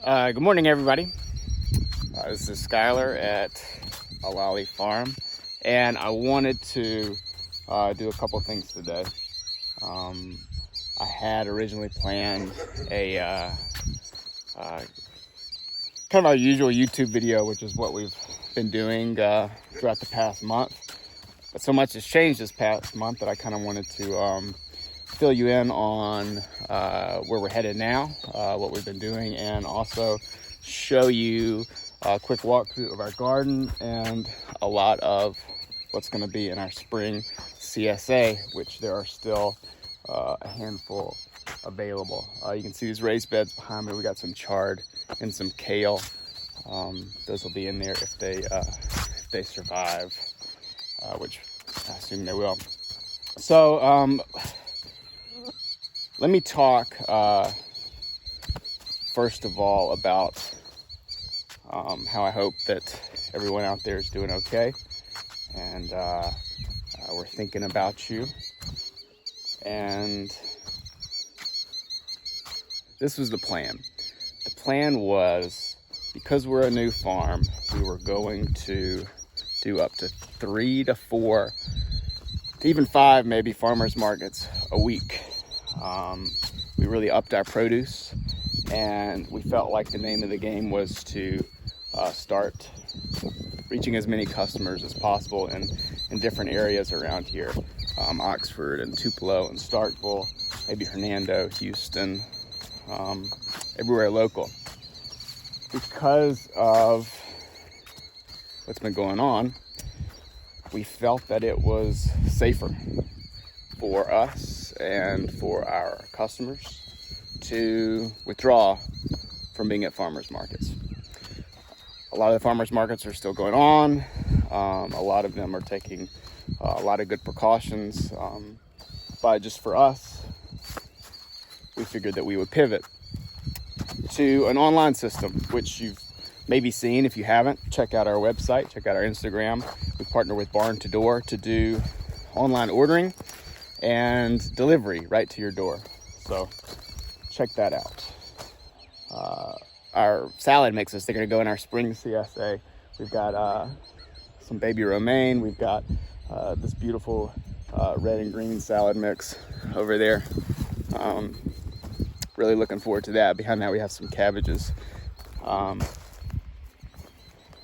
Good morning, everybody. This is Skylar at Alali Farm, and I wanted to do a couple things today. I had originally planned a kind of our usual YouTube video, which is what we've been doing throughout the past month. But so much has changed this past month that I kind of wanted to fill you in on where we're headed now, what we've been doing, and also show you a quick walkthrough of our garden and a lot of what's going to be in our spring CSA, which there are still a handful available. You can see these raised beds behind me. We got some chard and some kale. Those will be in there if they survive, which I assume they will. So let me talk first of all about how I hope that everyone out there is doing okay, and we're thinking about you. And this was the plan. The plan was, because we're a new farm, we were going to do up to 3 to 4 to even 5 maybe farmers markets a week. We really upped our produce, and we felt like the name of the game was to start reaching as many customers as possible in different areas around here. Oxford and Tupelo and Starkville, maybe Hernando, Houston, everywhere local. Because of what's been going on, we felt that it was safer for us and for our customers to withdraw from being at farmers markets. A lot of the farmers markets are still going on. A lot of them are taking a lot of good precautions, but just for us, we figured that we would pivot to an online system, which you've maybe seen. If you haven't, check out our website, check out our Instagram. We partner with Barn to Door to do online ordering and delivery right to your door. So check that out. Our salad mixes, they're going to go in our spring CSA. We've got some baby romaine. We've got this beautiful red and green salad mix over there. Really looking forward to that. Behind that we have some cabbages.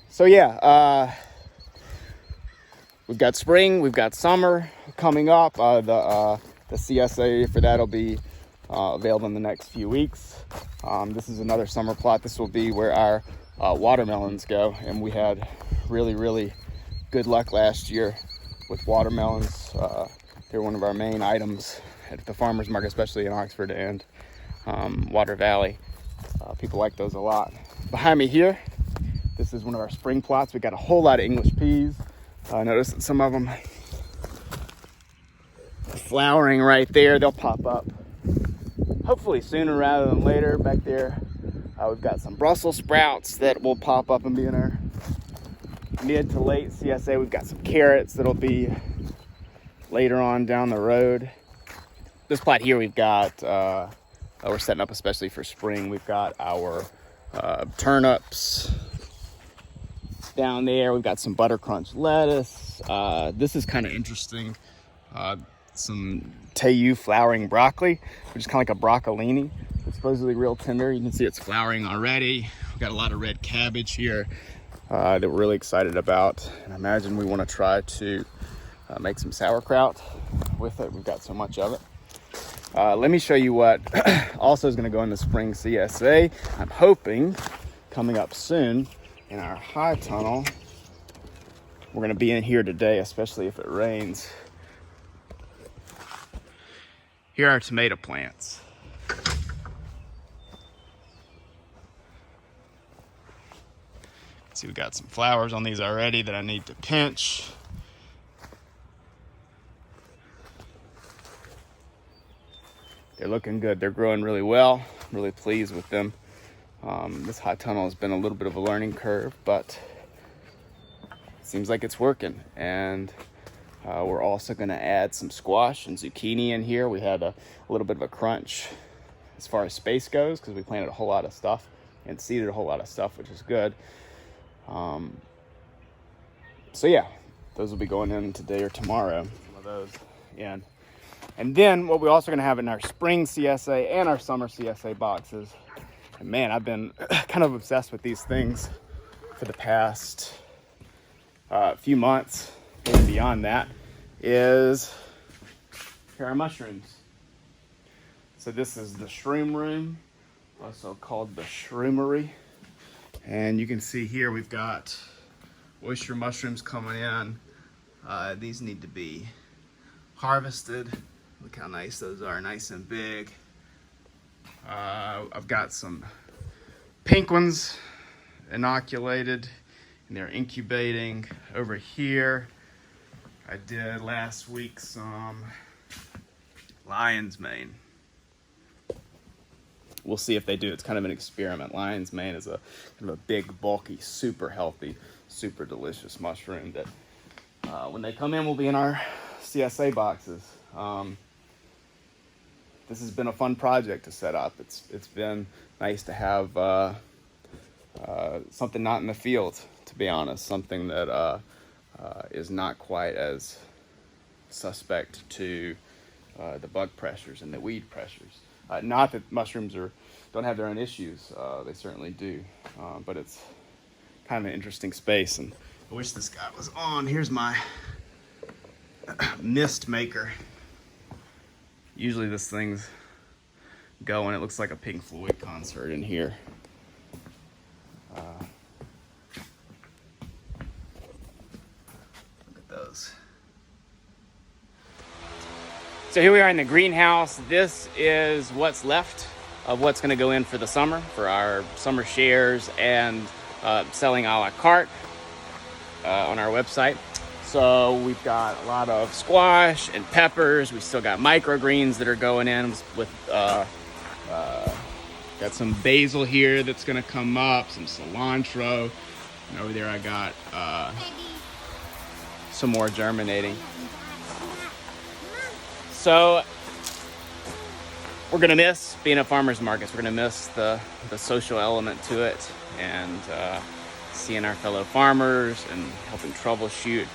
So yeah, we've got spring, we've got summer coming up. The CSA for that will be available in the next few weeks. This is another summer plot. This will be where our watermelons go, and we had really good luck last year with watermelons. They're one of our main items at the farmers market, especially in Oxford and Water Valley. People like those a lot. Behind me here, this is one of our spring plots. We got a whole lot of English peas. Notice that some of them are flowering right there. They'll pop up hopefully sooner rather than later. Back there, we've got some Brussels sprouts that will pop up and be in our mid to late CSA. We've got some carrots that'll be later on down the road. This plot here, we've got, we're setting up especially for spring. We've got our turnips down there. We've got some butter crunch lettuce. This is kind of interesting. Some Tayou flowering broccoli, which is kind of like a broccolini. It's supposedly real tender. You can see it's flowering already. We've got a lot of red cabbage here that we're really excited about. And I imagine we want to try to make some sauerkraut with it. We've got so much of it. Let me show you what also is going to go in the spring CSA. I'm hoping coming up soon in our high tunnel. We're going to be in here today, especially if it rains. Here are tomato plants. See, we got some flowers on these already that I need to pinch. They're looking good. They're growing really well. I'm really pleased with them. This high tunnel has been a little bit of a learning curve, but it seems like it's working. And we're also going to add some squash and zucchini in here. We had a little bit of a crunch as far as space goes because we planted a whole lot of stuff and seeded a whole lot of stuff, which is good. So yeah, those will be going in today or tomorrow. Some of those in. And then what we're also going to have in our spring CSA and our summer CSA boxes. And man, I've been kind of obsessed with these things for the past few months, and beyond that, is here are mushrooms. So this is the shroom room, also called the shroomery. And you can see here we've got oyster mushrooms coming in. These need to be harvested. Look how nice those are, nice and big. I've got some pink ones inoculated, and they're incubating over here. I did last week some lion's mane. We'll see if they do. It's kind of an experiment. Lion's mane is a kind of a big, bulky, super healthy, super delicious mushroom that when they come in will be in our CSA boxes. This has been a fun project to set up. It's been nice to have something not in the field, to be honest, something that is not quite as suspect to the bug pressures and the weed pressures. Not that mushrooms don't have their own issues, they certainly do, but it's kind of an interesting space, and I wish this guy was on. Here's my mist maker. Usually this thing's going. It looks like a Pink Floyd concert in here. Look at those. So here we are in the greenhouse. This is what's left of what's going to go in for the summer, for our summer shares and selling a la carte on our website. So we've got a lot of squash and peppers. We still got microgreens that are going in with got some basil here that's going to come up, some cilantro, and over there I got some more germinating. So we're going to miss being at farmers markets. We're going to miss the social element to it, and seeing our fellow farmers and helping troubleshoot.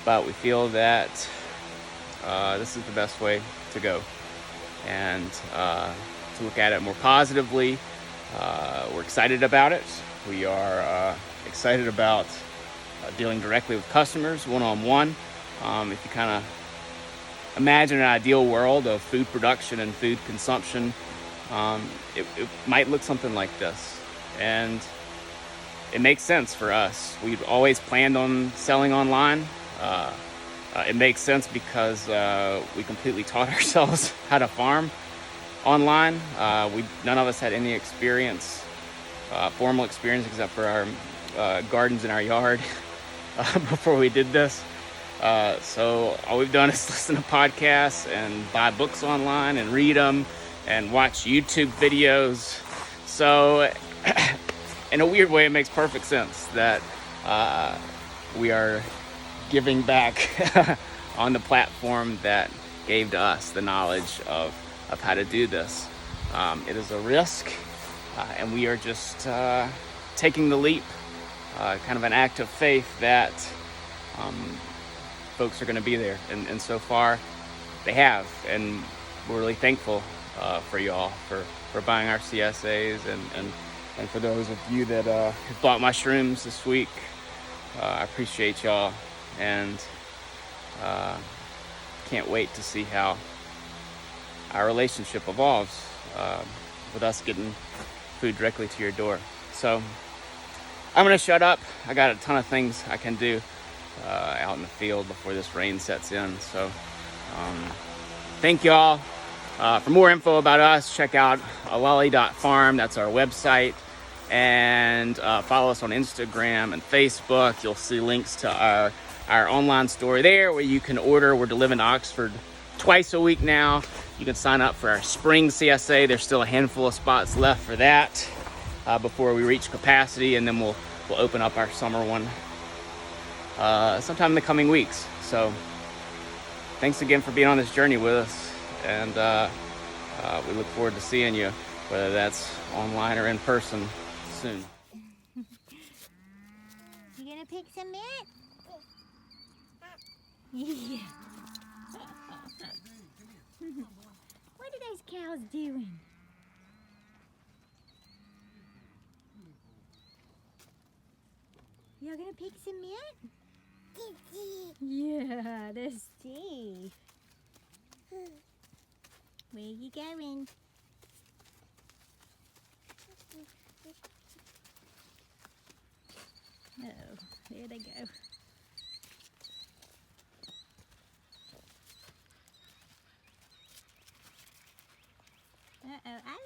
But we feel that this is the best way to go, and to look at it more positively. We're excited about it. We are excited about dealing directly with customers one-on-one. If you kind of imagine an ideal world of food production and food consumption, it might look something like this. And it makes sense for us. We've always planned on selling online. It makes sense because we completely taught ourselves how to farm online. None of us had any experience, formal experience, except for our gardens in our yard before we did this. So all we've done is listen to podcasts and buy books online and read them and watch YouTube videos. So in a weird way, it makes perfect sense that we are giving back on the platform that gave to us the knowledge of how to do this. It is a risk, and we are just taking the leap, kind of an act of faith that folks are going to be there, and so far they have, and we're really thankful for y'all for buying our CSAs, and for those of you that have bought mushrooms this week. I appreciate y'all, and can't wait to see how our relationship evolves with us getting food directly to your door. So I'm gonna shut up. I got a ton of things I can do out in the field before this rain sets in. So thank y'all. For more info about us, check out alali.farm. That's our website. And follow us on Instagram and Facebook. You'll see links to our online store there where you can order. We're delivering to Oxford twice a week now. You can sign up for our spring CSA. There's still a handful of spots left for that before we reach capacity, and then we'll open up our summer one sometime in the coming weeks. So thanks again for being on this journey with us, and we look forward to seeing you, whether that's online or in person, soon. You gonna pick some mint? Yeah. What are those cows doing? Y'all gonna pick some mint? Yeah, that's Steve. Where you going? Oh, there they go. Uh-oh, I